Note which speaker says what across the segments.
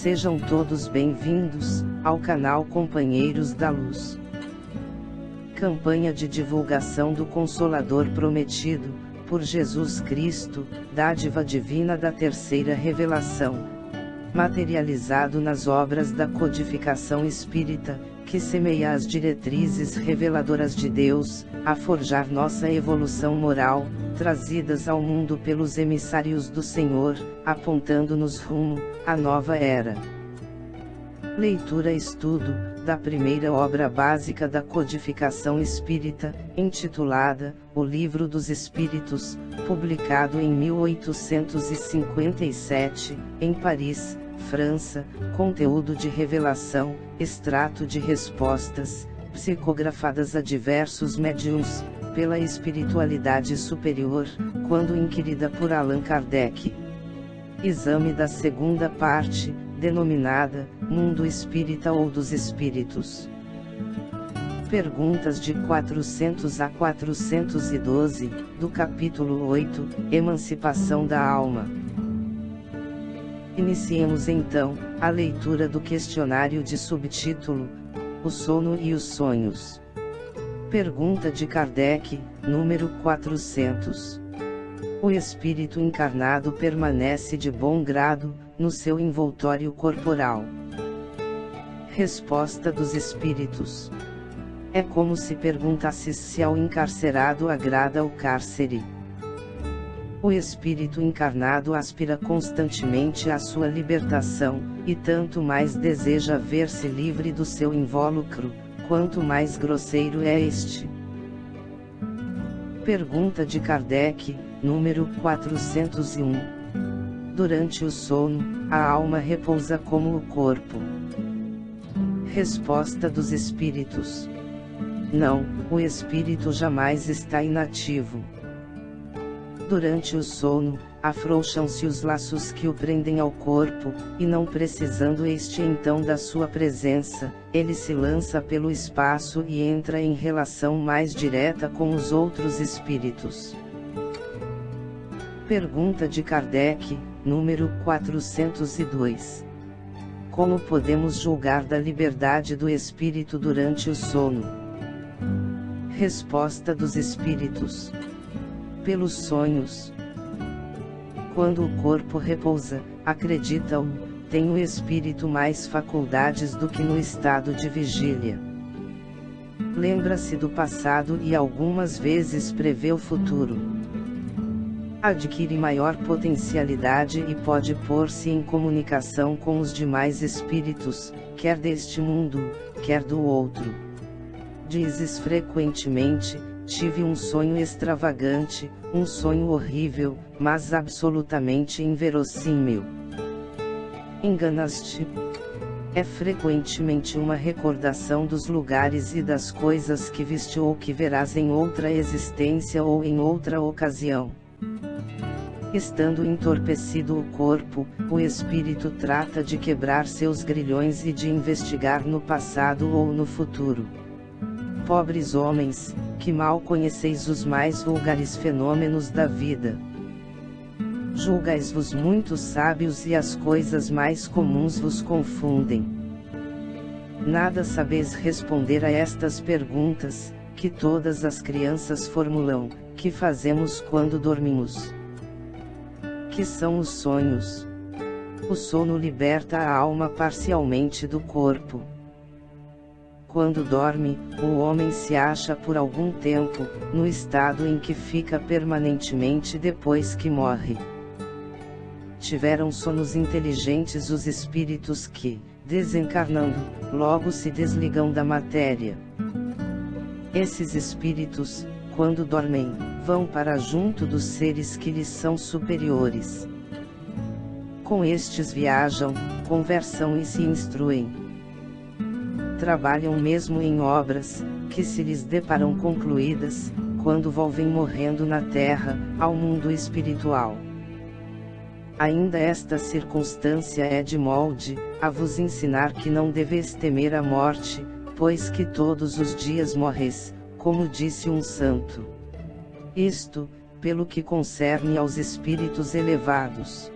Speaker 1: Sejam todos bem-vindos ao canal Companheiros da Luz. Campanha de divulgação do Consolador Prometido, por Jesus Cristo, dádiva divina da terceira revelação, materializado nas obras da codificação espírita, que semeia as diretrizes reveladoras de Deus, a forjar nossa evolução moral, trazidas ao mundo pelos emissários do Senhor, apontando-nos rumo à nova era. Leitura-estudo da primeira obra básica da codificação espírita, intitulada O Livro dos Espíritos, publicado em 1857, em Paris, França. Conteúdo de revelação, extrato de respostas, psicografadas a diversos médiuns, pela espiritualidade superior, quando inquirida por Allan Kardec. Exame da segunda parte, denominada Mundo Espírita ou dos Espíritos. Perguntas de 400 a 412, do capítulo 8, Emancipação da Alma. Iniciemos então a leitura do questionário de subtítulo O Sono e os Sonhos. Pergunta de Kardec, número 400. O espírito encarnado permanece de bom grado no seu envoltório corporal? Resposta dos espíritos. É como se perguntasses se ao encarcerado agrada o cárcere. O espírito encarnado aspira constantemente à sua libertação, e tanto mais deseja ver-se livre do seu invólucro, quanto mais grosseiro é este. Pergunta de Kardec, número 401. Durante o sono, a alma repousa como o corpo? Resposta dos espíritos. Não, o espírito jamais está inativo. Durante o sono, afrouxam-se os laços que o prendem ao corpo, e não precisando este então da sua presença, ele se lança pelo espaço e entra em relação mais direta com os outros espíritos. Pergunta de Kardec, número 402. Como podemos julgar da liberdade do espírito durante o sono? Resposta dos espíritos. Pelos sonhos. Quando o corpo repousa, acredita-o, tem o espírito mais faculdades do que no estado de vigília. Lembra-se do passado e algumas vezes prevê o futuro. Adquire maior potencialidade e pode pôr-se em comunicação com os demais espíritos, quer deste mundo, quer do outro. Dizes frequentemente: tive um sonho extravagante, um sonho horrível, mas absolutamente inverossímil. Enganas-te. É frequentemente uma recordação dos lugares e das coisas que viste ou que verás em outra existência ou em outra ocasião. Estando entorpecido o corpo, o espírito trata de quebrar seus grilhões e de investigar no passado ou no futuro. Pobres homens, que mal conheceis os mais vulgares fenômenos da vida. Julgais-vos muito sábios e as coisas mais comuns vos confundem. Nada sabeis responder a estas perguntas, que todas as crianças formulam: que fazemos quando dormimos? Que são os sonhos? O sono liberta a alma parcialmente do corpo. Quando dorme, o homem se acha por algum tempo, no estado em que fica permanentemente depois que morre. Tiveram sonos inteligentes os espíritos que, desencarnando, logo se desligam da matéria. Esses espíritos, quando dormem, vão para junto dos seres que lhes são superiores. Com estes viajam, conversam e se instruem. Trabalham mesmo em obras, que se lhes deparam concluídas, quando volvem morrendo na terra, ao mundo espiritual. Ainda esta circunstância é de molde, a vos ensinar que não deveis temer a morte, pois que todos os dias morreis, como disse um santo. Isto, pelo que concerne aos espíritos elevados.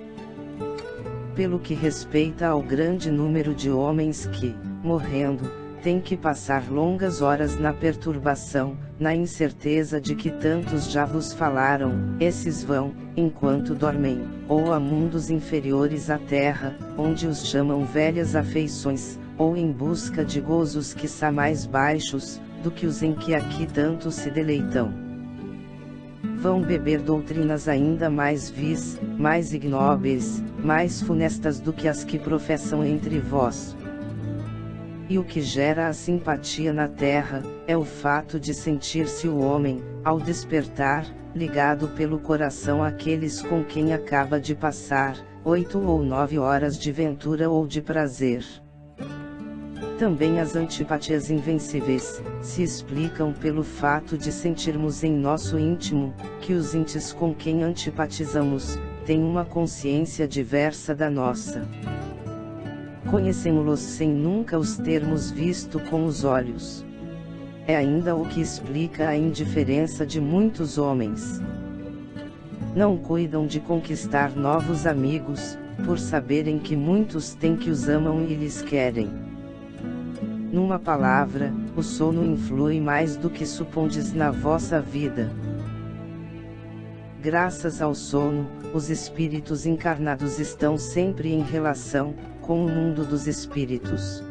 Speaker 1: pelo que respeita ao grande número de homens que, morrendo, têm que passar longas horas na perturbação, na incerteza de que tantos já vos falaram, esses vão, enquanto dormem, ou a mundos inferiores à terra, onde os chamam velhas afeições, ou em busca de gozos quiçá mais baixos, do que os em que aqui tanto se deleitam. Vão beber doutrinas ainda mais vis, mais ignóbeis, mais funestas do que as que professam entre vós. E o que gera a simpatia na terra, é o fato de sentir-se o homem, ao despertar, ligado pelo coração àqueles com quem acaba de passar 8 ou 9 horas de ventura ou de prazer. Também as antipatias invencíveis, se explicam pelo fato de sentirmos em nosso íntimo, que os íntios com quem antipatizamos, têm uma consciência diversa da nossa. Conhecemos-los sem nunca os termos visto com os olhos. É ainda o que explica a indiferença de muitos homens. Não cuidam de conquistar novos amigos, por saberem que muitos têm que os amam e lhes querem. Numa palavra, o sono influi mais do que supondes na vossa vida. Graças ao sono, os espíritos encarnados estão sempre em relação com o mundo dos espíritos.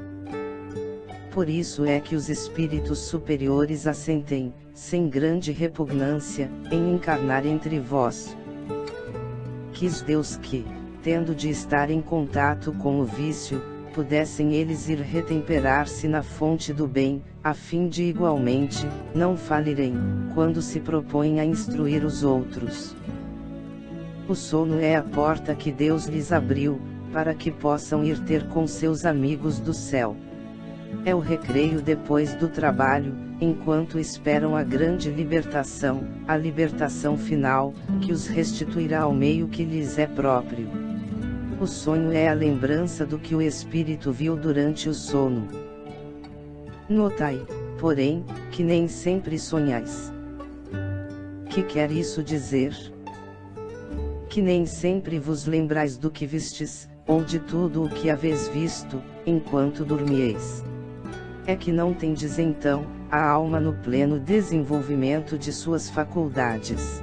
Speaker 1: Por isso é que os espíritos superiores assentem, sem grande repugnância, em encarnar entre vós. Quis Deus que, tendo de estar em contato com o vício, pudessem eles ir retemperar-se na fonte do bem, a fim de igualmente, não falirem, quando se propõem a instruir os outros. O sono é a porta que Deus lhes abriu, para que possam ir ter com seus amigos do céu. É o recreio depois do trabalho, enquanto esperam a grande libertação, a libertação final, que os restituirá ao meio que lhes é próprio. O sonho é a lembrança do que o espírito viu durante o sono. Notai, porém, que nem sempre sonhais. Que quer isso dizer? Que nem sempre vos lembrais do que vistes, ou de tudo o que haveis visto, enquanto dormieis. É que não tendes então, a alma no pleno desenvolvimento de suas faculdades.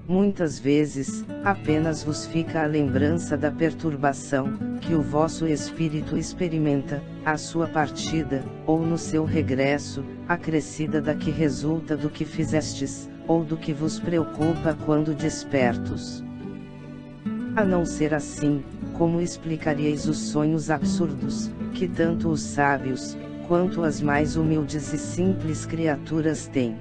Speaker 1: Muitas vezes, apenas vos fica a lembrança da perturbação, que o vosso espírito experimenta, à sua partida, ou no seu regresso, acrescida da que resulta do que fizestes, ou do que vos preocupa quando despertos. A não ser assim, como explicaríeis os sonhos absurdos, que tanto os sábios, quanto as mais humildes e simples criaturas têm?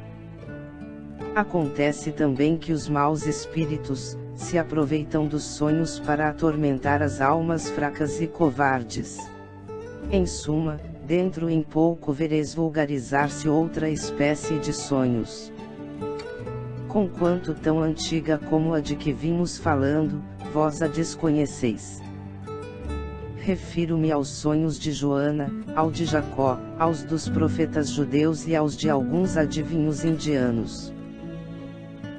Speaker 1: Acontece também que os maus espíritos se aproveitam dos sonhos para atormentar as almas fracas e covardes. Em suma, dentro em pouco vereis vulgarizar-se outra espécie de sonhos. Conquanto tão antiga como a de que vimos falando, vós a desconheceis. Refiro-me aos sonhos de Joana, ao de Jacó, aos dos profetas judeus e aos de alguns adivinhos indianos.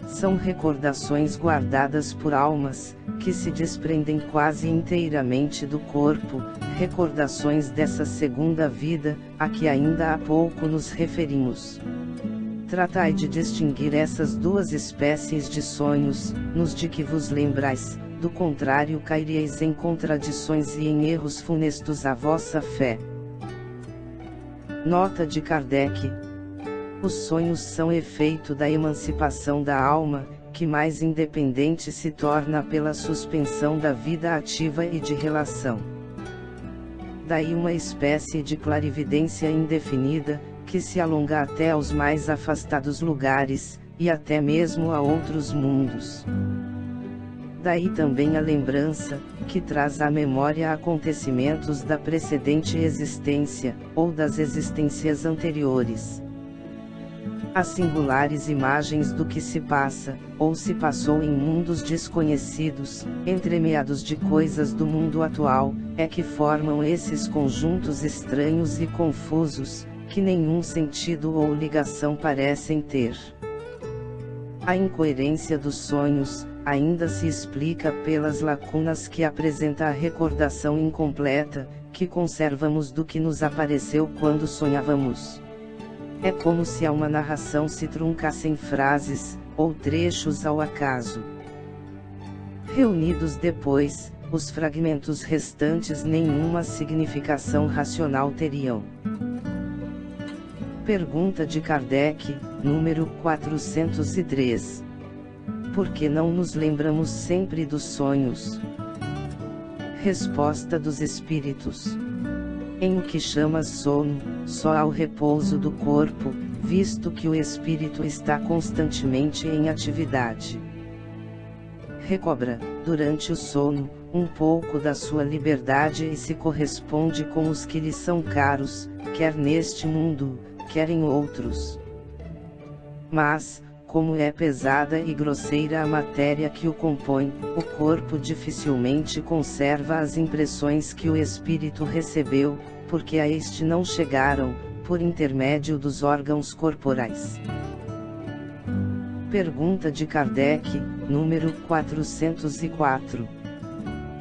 Speaker 1: São recordações guardadas por almas, que se desprendem quase inteiramente do corpo, recordações dessa segunda vida, a que ainda há pouco nos referimos. Tratai de distinguir essas duas espécies de sonhos, nos de que vos lembrais, do contrário cairíeis em contradições e em erros funestos à vossa fé. Nota de Kardec: os sonhos são efeito da emancipação da alma, que mais independente se torna pela suspensão da vida ativa e de relação. Daí uma espécie de clarividência indefinida, que se alonga até aos mais afastados lugares, e até mesmo a outros mundos. Daí também a lembrança, que traz à memória acontecimentos da precedente existência, ou das existências anteriores. As singulares imagens do que se passa, ou se passou em mundos desconhecidos, entremeados de coisas do mundo atual, é que formam esses conjuntos estranhos e confusos, que nenhum sentido ou ligação parecem ter. A incoerência dos sonhos, ainda se explica pelas lacunas que apresenta a recordação incompleta, que conservamos do que nos apareceu quando sonhávamos. É como se a uma narração se truncassem frases, ou trechos ao acaso. Reunidos depois, os fragmentos restantes nenhuma significação racional teriam. Pergunta de Kardec, número 403. Por que não nos lembramos sempre dos sonhos? Resposta dos Espíritos. Em o que chamas sono, só há o repouso do corpo, visto que o espírito está constantemente em atividade. Recobra, durante o sono, um pouco da sua liberdade e se corresponde com os que lhe são caros, quer neste mundo, quer em outros. Mas, como é pesada e grosseira a matéria que o compõe, o corpo dificilmente conserva as impressões que o espírito recebeu, porque a este não chegaram, por intermédio dos órgãos corporais. Pergunta de Kardec, número 404.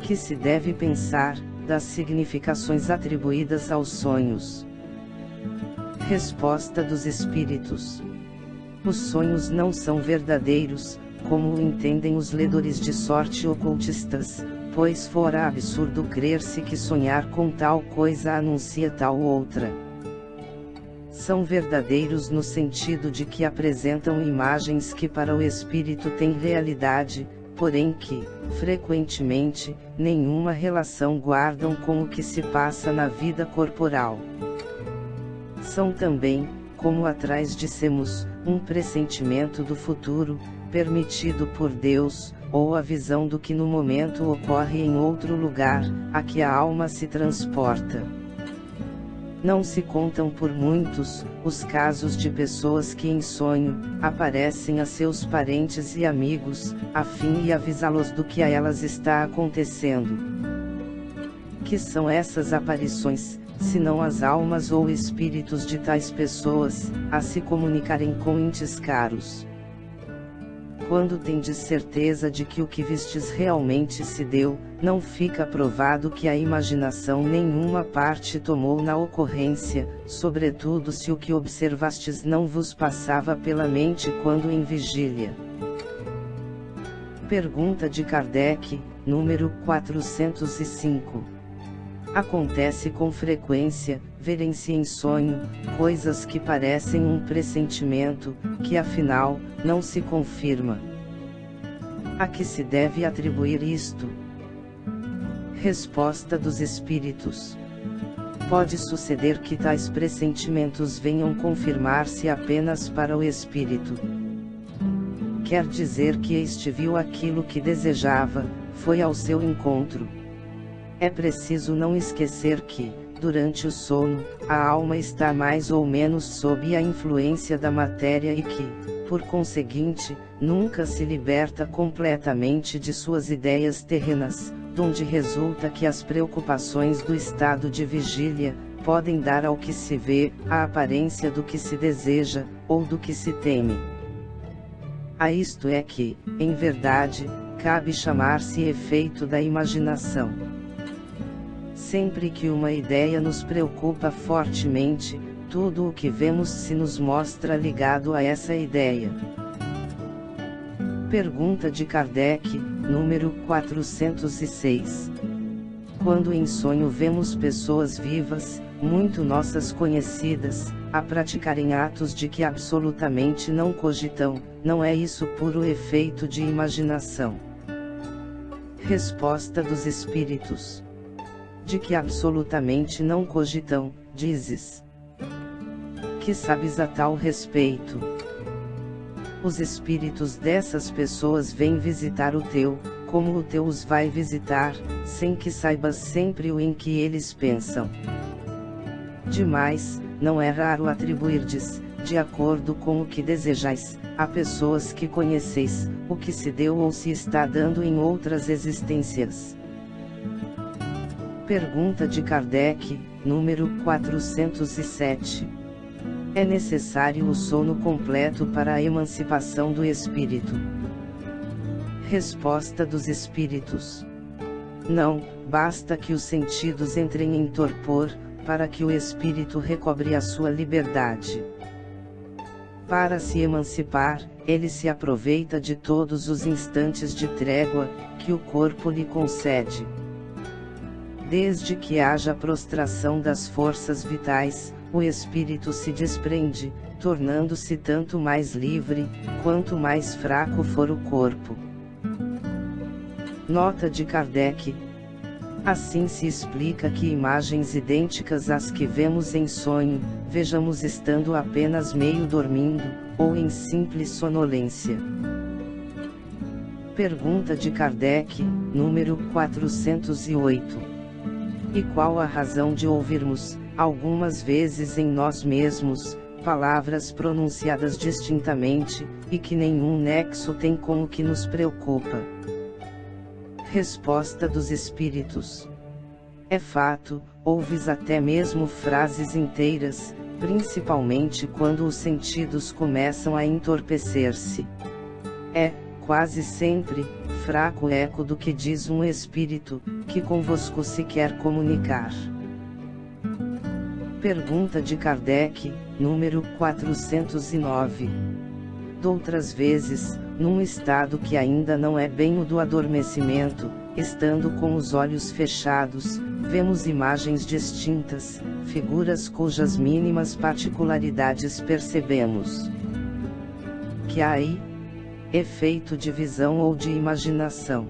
Speaker 1: Que se deve pensar, das significações atribuídas aos sonhos? Resposta dos Espíritos. Os sonhos não são verdadeiros, como o entendem os ledores de sorte ocultistas, pois fora absurdo crer-se que sonhar com tal coisa anuncia tal outra. São verdadeiros no sentido de que apresentam imagens que para o espírito têm realidade, porém que, frequentemente, nenhuma relação guardam com o que se passa na vida corporal. São também, como atrás dissemos, um pressentimento do futuro, permitido por Deus, ou a visão do que no momento ocorre em outro lugar, a que a alma se transporta. Não se contam por muitos, os casos de pessoas que em sonho, aparecem a seus parentes e amigos, a fim de avisá-los do que a elas está acontecendo. Que são essas aparições, senão as almas ou espíritos de tais pessoas, a se comunicarem com entes caros? Quando tendes certeza de que o que vistes realmente se deu, não fica provado que a imaginação nenhuma parte tomou na ocorrência, sobretudo se o que observastes não vos passava pela mente quando em vigília. Pergunta de Kardec, número 405. Acontece com frequência, verem-se em sonho, coisas que parecem um pressentimento, que afinal, não se confirma. A que se deve atribuir isto? Resposta dos Espíritos. Pode suceder que tais pressentimentos venham confirmar-se apenas para o espírito. Quer dizer que este viu aquilo que desejava, foi ao seu encontro. É preciso não esquecer que, durante o sono, a alma está mais ou menos sob a influência da matéria e que, por conseguinte, nunca se liberta completamente de suas ideias terrenas, donde resulta que as preocupações do estado de vigília, podem dar ao que se vê, a aparência do que se deseja, ou do que se teme. A isto é que, em verdade, cabe chamar-se efeito da imaginação. Sempre que uma ideia nos preocupa fortemente, tudo o que vemos se nos mostra ligado a essa ideia. Pergunta de Kardec, número 406. Quando em sonho vemos pessoas vivas, muito nossas conhecidas, a praticarem atos de que absolutamente não cogitam, não é isso puro efeito de imaginação? Resposta dos Espíritos. De que absolutamente não cogitam, dizes? Que sabes a tal respeito? Os espíritos dessas pessoas vêm visitar o teu, como o teu os vai visitar, sem que saibas sempre o em que eles pensam. Demais, não é raro atribuirdes, de acordo com o que desejais, a pessoas que conheceis, o que se deu ou se está dando em outras existências. Pergunta de Kardec, número 407. É necessário o sono completo para a emancipação do espírito? Resposta dos espíritos: não, basta que os sentidos entrem em torpor, para que o espírito recobre a sua liberdade. Para se emancipar, ele se aproveita de todos os instantes de trégua, que o corpo lhe concede. Desde que haja prostração das forças vitais, o espírito se desprende, tornando-se tanto mais livre, quanto mais fraco for o corpo. Nota de Kardec: assim se explica que imagens idênticas às que vemos em sonho, vejamos estando apenas meio dormindo, ou em simples sonolência. Pergunta de Kardec, número 408. E qual a razão de ouvirmos, algumas vezes em nós mesmos, palavras pronunciadas distintamente, e que nenhum nexo tem com o que nos preocupa? Resposta dos espíritos: é fato, ouves até mesmo frases inteiras, principalmente quando os sentidos começam a entorpecer-se. É, quase sempre, fraco eco do que diz um espírito, que convosco se quer comunicar. Pergunta de Kardec, número 409. Doutras vezes, num estado que ainda não é bem o do adormecimento, estando com os olhos fechados, vemos imagens distintas, figuras cujas mínimas particularidades percebemos. Que há aí? Efeito de visão ou de imaginação?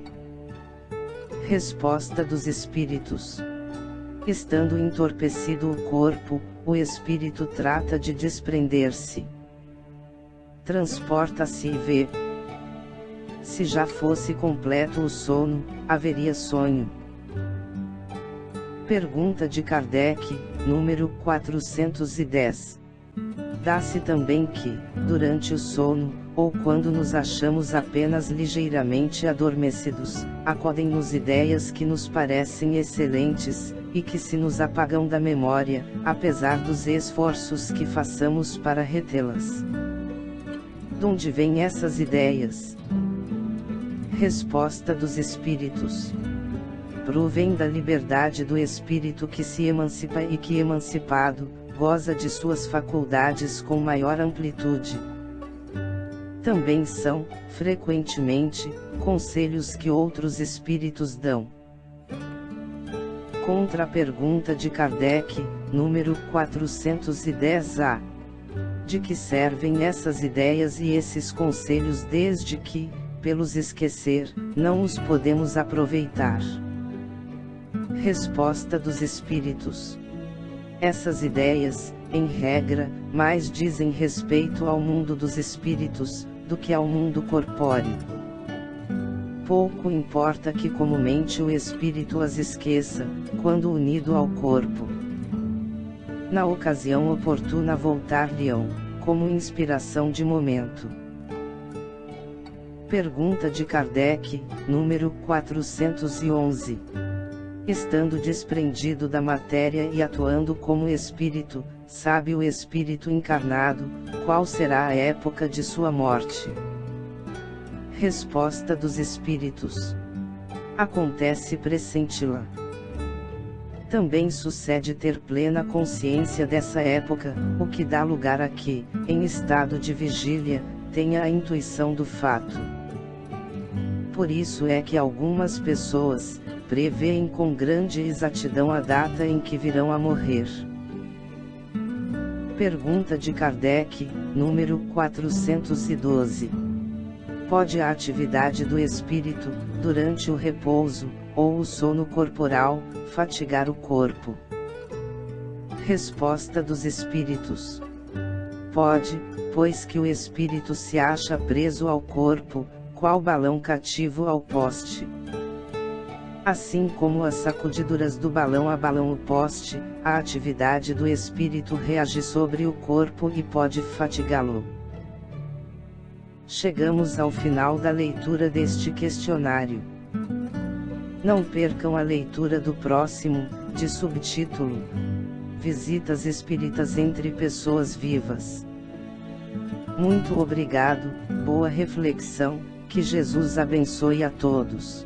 Speaker 1: Resposta dos espíritos: estando entorpecido o corpo, o espírito trata de desprender-se. Transporta-se e vê. Se já fosse completo o sono, haveria sonho. Pergunta de Kardec, número 410. Dá-se também que, durante o sono, ou quando nos achamos apenas ligeiramente adormecidos, acodem-nos ideias que nos parecem excelentes, e que se nos apagam da memória, apesar dos esforços que façamos para retê-las. Donde vêm essas ideias? Resposta dos espíritos: provém da liberdade do espírito que se emancipa e que, emancipado, goza de suas faculdades com maior amplitude. Também são, frequentemente, conselhos que outros espíritos dão. Contra a pergunta de Kardec, número 410-A. De que servem essas ideias e esses conselhos desde que, pelos esquecer, não os podemos aproveitar? Resposta dos espíritos: essas ideias, em regra, mais dizem respeito ao mundo dos espíritos, do que ao mundo corpóreo. Pouco importa que comumente o espírito as esqueça, quando unido ao corpo. Na ocasião oportuna voltar-lhe-ão, como inspiração de momento. Pergunta de Kardec, número 411. Estando desprendido da matéria e atuando como espírito, sabe o espírito encarnado, qual será a época de sua morte? Resposta dos espíritos: acontece pressenti-la. Também sucede ter plena consciência dessa época, o que dá lugar a que, em estado de vigília, tenha a intuição do fato. Por isso é que algumas pessoas prevêem com grande exatidão a data em que virão a morrer. Pergunta de Kardec, número 412. Pode a atividade do espírito, durante o repouso, ou o sono corporal, fatigar o corpo? Resposta dos espíritos: pode, pois que o espírito se acha preso ao corpo, qual balão cativo ao poste. Assim como as sacudiduras do balão abalam o poste, a atividade do espírito reage sobre o corpo e pode fatigá-lo. Chegamos ao final da leitura deste questionário. Não percam a leitura do próximo, de subtítulo: Visitas Espíritas entre Pessoas Vivas. Muito obrigado, boa reflexão, Que Jesus abençoe a todos.